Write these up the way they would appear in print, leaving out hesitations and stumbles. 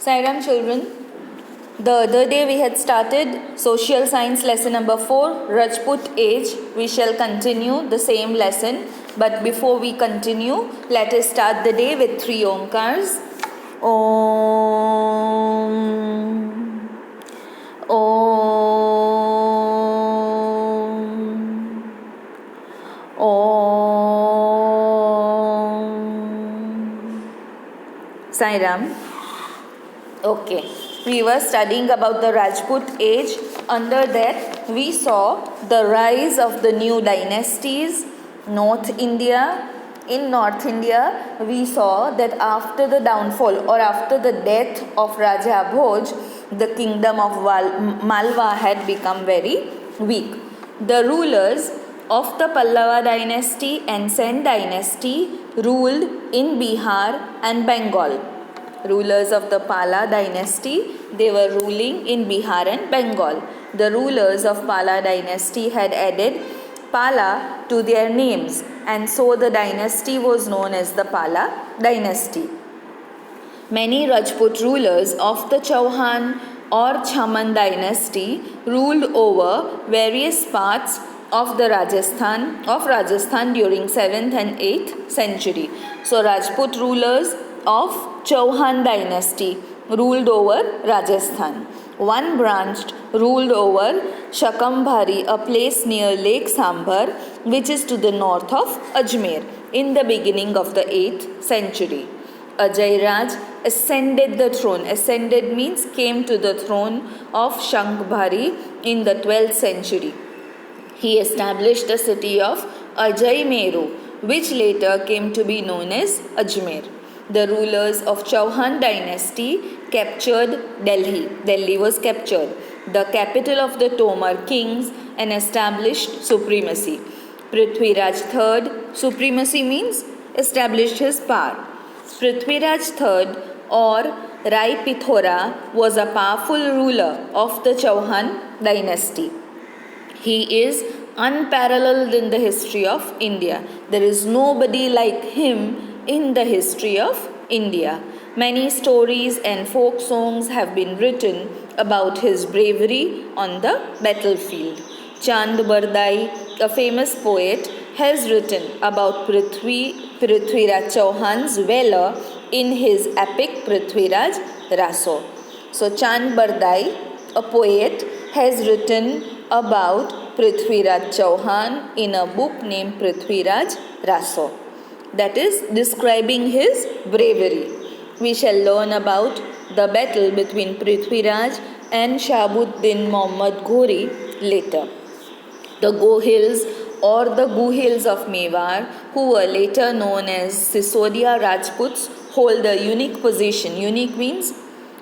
Sairam children, the other day we had started social science lesson number 4, Rajput age. We shall continue the same lesson, but before we continue, let us start the day with 3 omkars. Om, Om, Om. Sairam. Okay, we were studying about the Rajput age. Under that, we saw the rise of the new dynasties. North India. In North India, we saw that after the downfall or after the death of Raja Bhoj, the kingdom of Malwa had become very weak. The rulers of the Pallava dynasty and Sen dynasty ruled in Bihar and Bengal. Rulers of the Pala dynasty, they were ruling in Bihar and Bengal. The rulers of Pala dynasty had added Pala to their names, and so the dynasty was known as the Pala dynasty. Many Rajput rulers of the Chauhan or Chaman dynasty ruled over various parts of Rajasthan during 7th and 8th century. So Rajput rulers of Chauhan dynasty ruled over Rajasthan. One branch ruled over Shakambhari, a place near Lake Sambhar, which is to the north of Ajmer, in the beginning of the 8th century. Ajay Raj ascended the throne. Ascended means came to the throne of Shakambhari in the 12th century. He established the city of Ajay Meru, which later came to be known as Ajmer. The rulers of Chauhan dynasty captured Delhi. Delhi was captured, the capital of the Tomar kings, and established supremacy. Prithviraj III, supremacy means established his power. Prithviraj III or Rai Pithora was a powerful ruler of the Chauhan dynasty. He is unparalleled in the history of India. There is nobody like him in the history of India. Many stories and folk songs have been written about his bravery on the battlefield. Chand Bardai, a famous poet, has written about Prithviraj Chauhan's valor in his epic Prithviraj Raso. So Chand Bardai, a poet, has written about Prithviraj Chauhan in a book named Prithviraj Raso. That is describing his bravery. We shall learn about the battle between Prithviraj and Shahabuddin Muhammad Ghori later. The Gohils or the Guhils of Mewar, who were later known as Sisodia Rajputs, hold a unique position. Unique means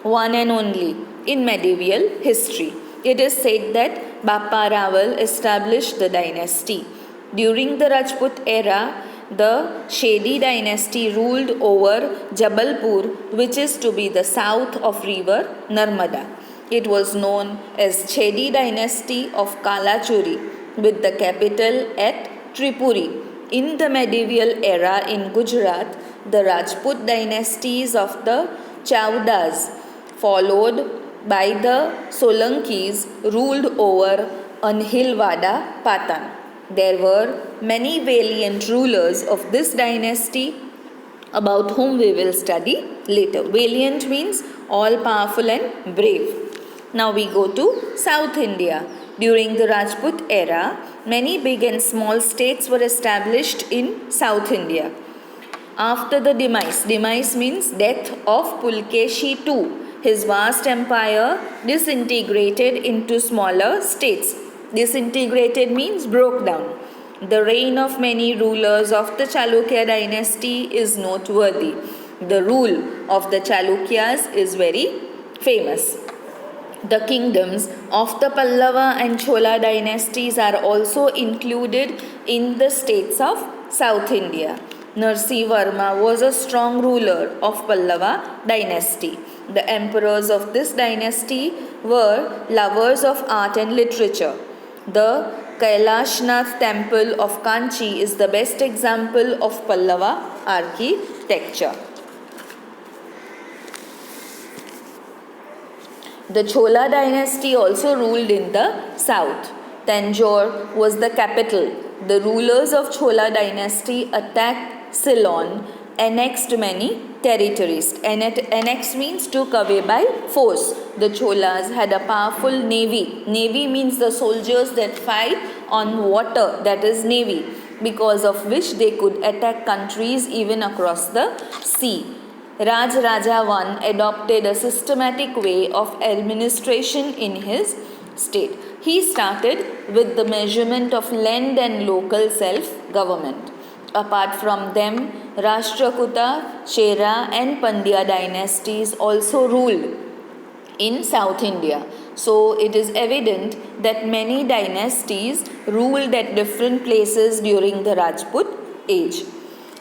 one and only in medieval history. It is said that Bappa Rawal established the dynasty. During the Rajput era, the Shedi dynasty ruled over Jabalpur, which is to be the south of river Narmada. It was known as Chedi dynasty of Kalachuri, with the capital at Tripuri. In the medieval era in Gujarat, the Rajput dynasties of the Chaudas, followed by the Solankis, ruled over Anhilwada Patan. There were many valiant rulers of this dynasty about whom we will study later. Valiant means all powerful and brave. Now we go to South India. During the Rajput era, many big and small states were established in South India. After the demise means death of Pulkeshi II, his vast empire disintegrated into smaller states. Disintegrated means broke down. The reign of many rulers of the Chalukya dynasty is noteworthy. The rule of the Chalukyas is very famous. The kingdoms of the Pallava and Chola dynasties are also included in the states of South India. Narasimhavarma was a strong ruler of Pallava dynasty. The emperors of this dynasty were lovers of art and literature. The Kailashnath temple of Kanchi is the best example of Pallava architecture. The Chola dynasty also ruled in the south. Tanjore was the capital. The rulers of Chola dynasty attacked Ceylon, annexed many territories. Annex means took away by force. The Cholas had a powerful navy. Navy means the soldiers that fight on water, that is navy, because of which they could attack countries even across the sea. Raj Raja I adopted a systematic way of administration in his state. He started with the measurement of land and local self-government. Apart from them, Rashtrakuta, Chera and Pandya dynasties also ruled in South India. So it is evident that many dynasties ruled at different places during the Rajput age.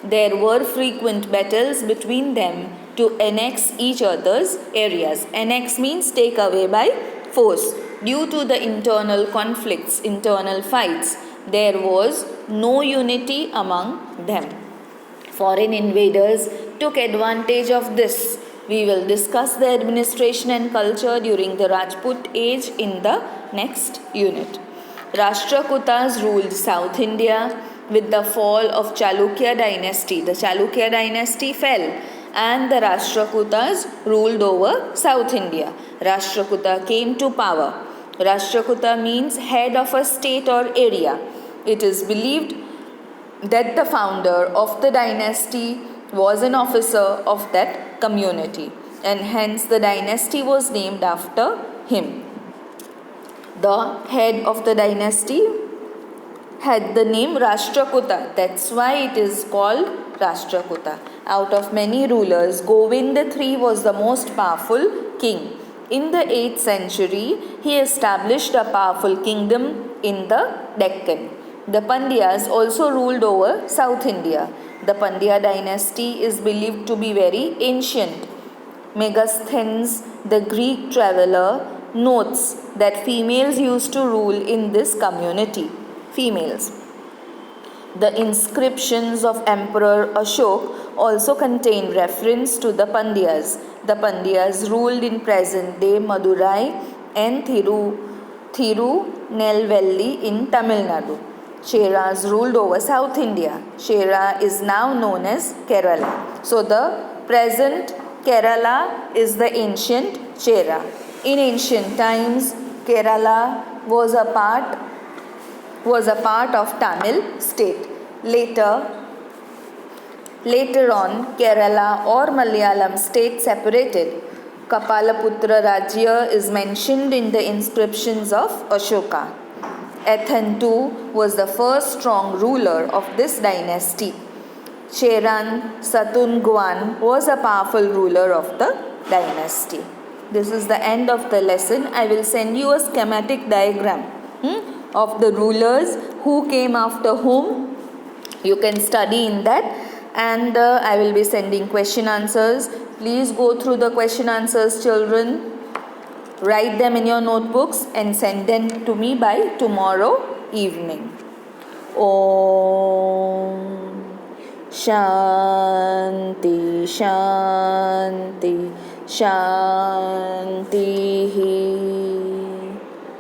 There were frequent battles between them to annex each other's areas. Annex means take away by force. Due to the internal conflicts, internal fights, there was no unity among them. Foreign invaders took advantage of this. We will discuss the administration and culture during the Rajput age in the next unit. Rashtrakutas ruled South India. With the fall of Chalukya dynasty, the Chalukya dynasty fell and the Rashtrakutas ruled over South India. Rashtrakuta came to power. Rashtrakuta means head of a state or area. It is believed that the founder of the dynasty was an officer of that community, and hence the dynasty was named after him. The head of the dynasty had the name Rashtrakuta. That's why it is called Rashtrakuta. Out of many rulers, Govind III was the most powerful king. In the 8th century, he established a powerful kingdom in the Deccan. The Pandyas also ruled over South India. The Pandya dynasty is believed to be very ancient. Megasthenes, the Greek traveler, notes that females used to rule in this community. Females. The inscriptions of Emperor Ashok also contain reference to the Pandyas. The Pandyas ruled in present-day Madurai and Thirunelveli in Tamil Nadu. Cheras ruled over South India. Chera is now known as Kerala. So the present Kerala is the ancient Chera. In ancient times, Kerala was a part of Tamil state. Later on, Kerala or Malayalam state separated. Kapalaputra Rajya is mentioned in the inscriptions of Ashoka. Ethan too was the first strong ruler of this dynasty. Cheran Satungwan was a powerful ruler of the dynasty. This is the end of the lesson. I will send you a schematic diagram of the rulers who came after whom. You can study in that, and I will be sending question answers. Please go through the question answers, children. Write them in your notebooks and send them to me by tomorrow evening. Om Shanti Shanti Shanti.